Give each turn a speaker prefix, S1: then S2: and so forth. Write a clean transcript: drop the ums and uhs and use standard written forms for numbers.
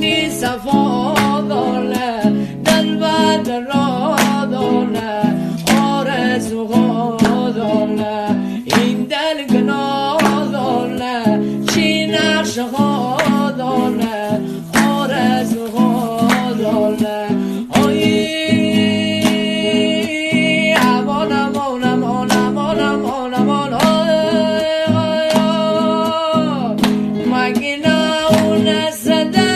S1: جانی صفا داره دل بد را داره آرزوها داره این دل گناه داره چی نقشه ها داره آرزوها داره مگینا اون زده